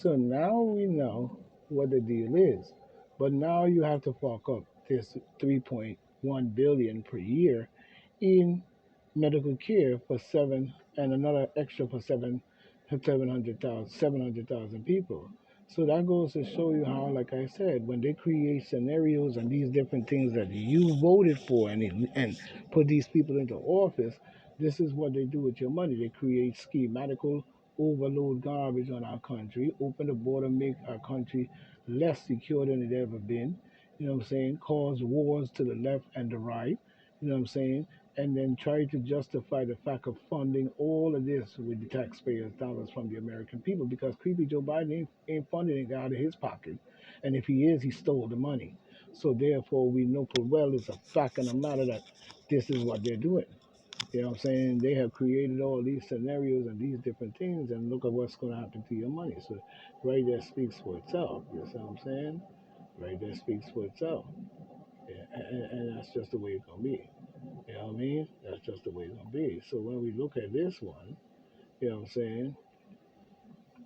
So now we know what the deal is. But now you have to fork up this 3.1 billion per year in medical care for seven and another extra for 700,000 people. So that goes to show you how, like I said, when they create scenarios and these different things that you voted for and put these people into office, this is what they do with your money. They create schematical overload garbage on our country, open the border, make our country less secure than it ever been. You know what I'm saying? Cause wars to the left and the right. You know what I'm saying? And then try to justify the fact of funding all of this with the taxpayers' dollars from the American people because creepy Joe Biden ain't funding it out of his pocket. And if he is, he stole the money. So therefore, we know full well it's a fact and a matter that this is what they're doing. You know what I'm saying? They have created all these scenarios and these different things, and look at what's going to happen to your money. So, right there speaks for itself. You know what I'm saying? Right there speaks for itself. Yeah, and that's just the way it's going to be. You know what I mean? That's just the way it's going to be. So, when we look at this one, you know what I'm saying?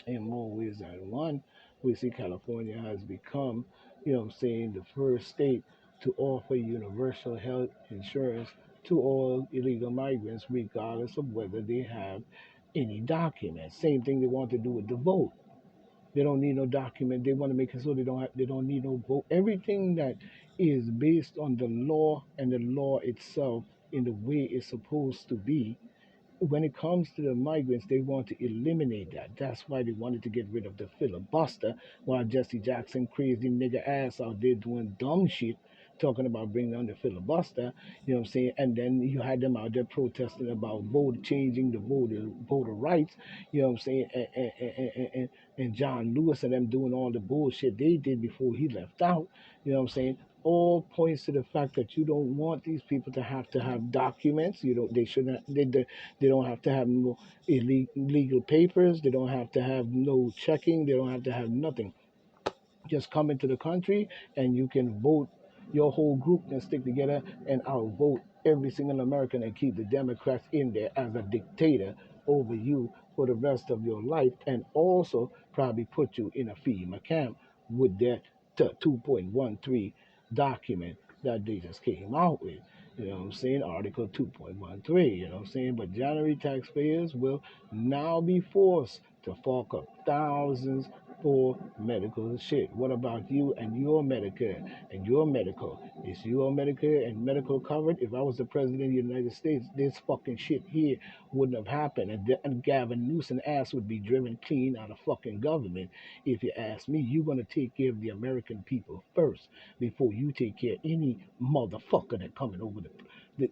In more ways than one, we see California has become, you know what I'm saying, the first state to offer universal health insurance to all illegal migrants, regardless of whether they have any documents. Same thing they want to do with the vote. They don't need no document. They want to make it so they don't need no vote. Everything that is based on the law and the law itself in the way it's supposed to be when it comes to the migrants, they want to eliminate that. That's why they wanted to get rid of the filibuster while Jesse Jackson, crazy nigga ass out there doing dumb shit, talking about bringing on the filibuster, you know what I'm saying? And then you had them out there protesting about changing the voter rights, you know what I'm saying? And John Lewis and them doing all the bullshit they did before he left out, you know what I'm saying? All points to the fact that you don't want these people to have documents. You don't. They shouldn't. They don't have to have no illegal papers. They don't have to have no checking. They don't have to have nothing. Just come into the country and you can vote. Your whole group can stick together and I'll vote every single American and keep the Democrats in there as a dictator over you for the rest of your life and also probably put you in a FEMA camp with that 2.13 document that they just came out with. You know what I'm saying? Article 2.13, you know what I'm saying? But January taxpayers will now be forced to fork up thousands for medical shit. What about you and your Medicare and your medical? Is your Medicare and medical covered? If I was the president of the United States, this fucking shit here wouldn't have happened. And Gavin Newsom ass would be driven clean out of fucking government. If you ask me, you're going to take care of the American people first before you take care of any motherfucker that coming over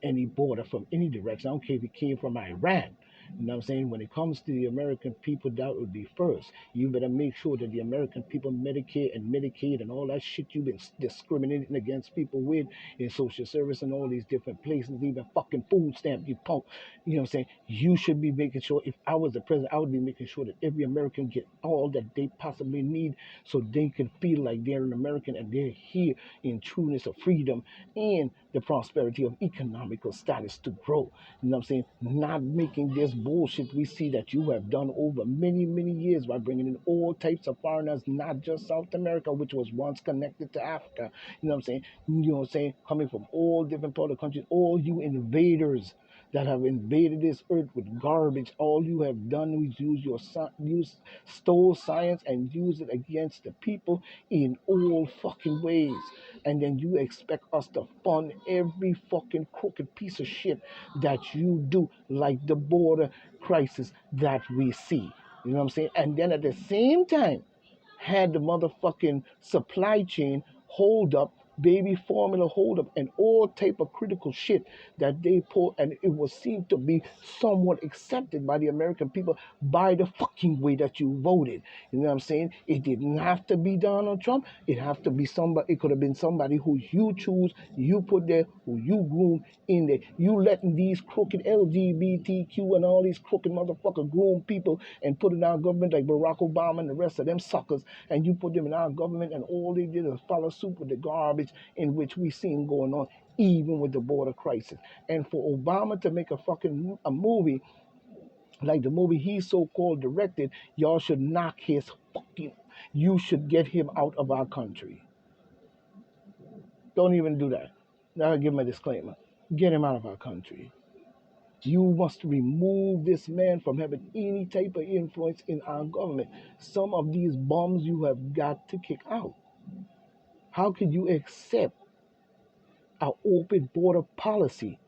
any border from any direction. I don't care if it came from Iran. You know what I'm saying? When it comes to the American people, that would be first. You better make sure that the American people Medicare and Medicaid and all that shit you've been discriminating against people with in social service and all these different places, even fucking food stamp, you punk. You know what I'm saying? You should be making sure, if I was the president, I would be making sure that every American get all that they possibly need so they can feel like they're an American and they're here in trueness of freedom and the prosperity of economical status to grow. You know what I'm saying? Not making this bullshit we see that you have done over many, many years by bringing in all types of foreigners, not just South America, which was once connected to Africa. You know what I'm saying? You know what I'm saying? Coming from all different part of the countries, all you invaders that have invaded this earth with garbage. All you have done is stole science and use it against the people in all fucking ways. And then you expect us to fund every fucking crooked piece of shit that you do, like the border crisis that we see. You know what I'm saying? And then at the same time, had the motherfucking supply chain hold up, baby formula hold up, and all type of critical shit that they pull, and it was seen to be somewhat accepted by the American people by the fucking way that you voted. You know what I'm saying? It didn't have to be Donald Trump. It have to be somebody. It could have been somebody who you choose, you put there, who you groom in there. You letting these crooked LGBTQ and all these crooked motherfucker groom people and put in our government like Barack Obama and the rest of them suckers, and you put them in our government, and all they did is follow suit with the garbage in which we seen going on, even with the border crisis. And for Obama to make a movie Like the movie he so-called directed, y'all should knock his fucking. You should get him out of our country. Don't even do that. Now I give him a disclaimer. Get him out of our country. You must remove this man from having any type of influence in our government. Some of these bums you have got to kick out. How can you accept an open border policy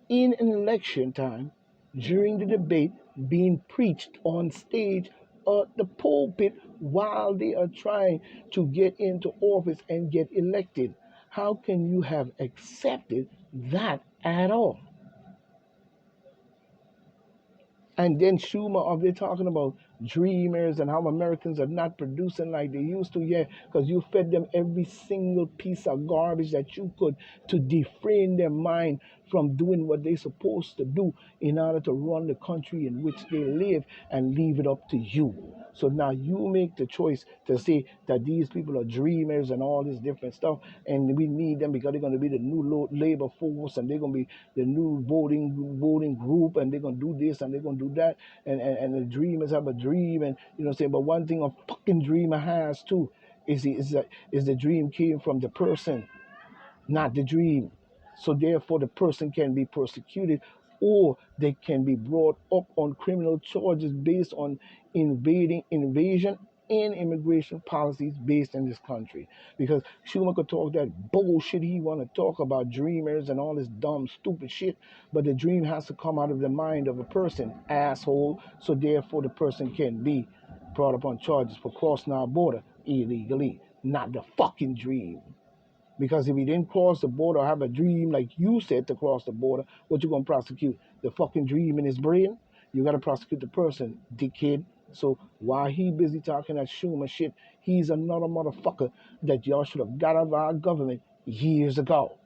in an election time during the debate being preached on stage at the pulpit while they are trying to get into office and get elected? How can you have accepted that at all? And then Schumer, they're talking about dreamers and how Americans are not producing like they used to. Yeah, because you fed them every single piece of garbage that you could to defrain their mind from doing what they're supposed to do in order to run the country in which they live and leave it up to you. So now you make the choice to say that these people are dreamers and all this different stuff, and we need them because they're going to be the new labor force, and they're going to be the new voting group, and they're going to do this and they're going to do that, and the dreamers have a dream, and you know what I'm saying. But one thing a fucking dreamer has too is the dream came from the person, not the dream. So therefore, the person can be persecuted, or they can be brought up on criminal charges based on invasion and immigration policies based in this country. Because Schumer could talk that bullshit he want to talk about dreamers and all this dumb, stupid shit, but the dream has to come out of the mind of a person, asshole. So therefore, the person can be brought up on charges for crossing our border illegally, not the fucking dream. Because if he didn't cross the border or have a dream like you said to cross the border, what you gonna prosecute? The fucking dream in his brain? You gotta prosecute the person, dickhead. So while he busy talking that Schumer shit, he's another motherfucker that y'all should have got out of our government years ago.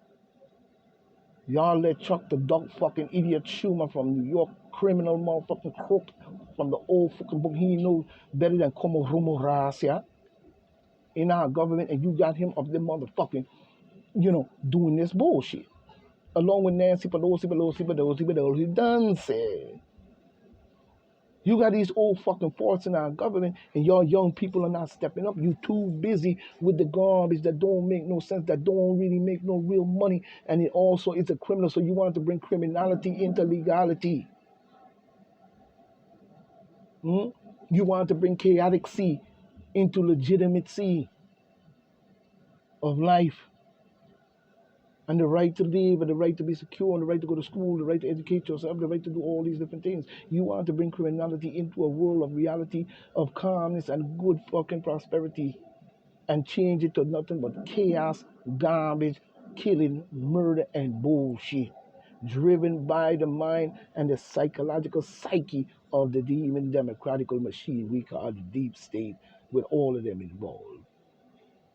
Y'all let Chuck the dog fucking idiot Schumer from New York, criminal motherfucking crook from the old fucking book. He knows better than Como Rumo Racia in our government, and you got him up there motherfucking, doing this bullshit. Along with Nancy Pelosi done said. You got these old fucking farts in our government, and y'all young people are not stepping up. You too busy with the garbage that don't make no sense, that don't really make no real money, and it also is a criminal. So you want to bring criminality into legality. Hmm? You want to bring chaotic C into legitimacy of life. And the right to live, and the right to be secure, and the right to go to school, the right to educate yourself, the right to do all these different things. You want to bring criminality into a world of reality, of calmness and good fucking prosperity, and change it to nothing but chaos, garbage, killing, murder, and bullshit, driven by the mind and the psychological psyche of the demon democratical machine we call the deep state, with all of them involved.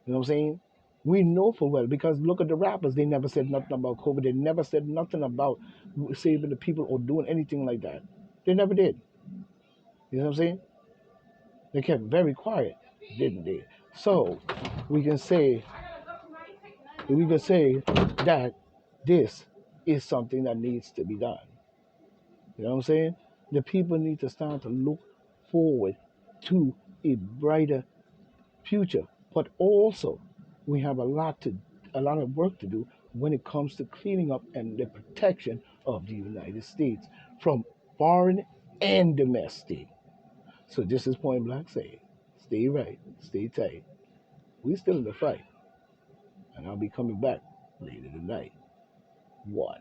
You know what I'm saying? We know full well because look at the rappers. They never said nothing about COVID. They never said nothing about saving the people or doing anything like that. They never did. You know what I'm saying? They kept very quiet, didn't they? So we can say that this is something that needs to be done. You know what I'm saying? The people need to start to look forward to a brighter future. But also, we have a lot of work to do when it comes to cleaning up and the protection of the United States from foreign and domestic. So this is Point Blank saying, stay right, stay tight. We still in the fight, and I'll be coming back later tonight. One.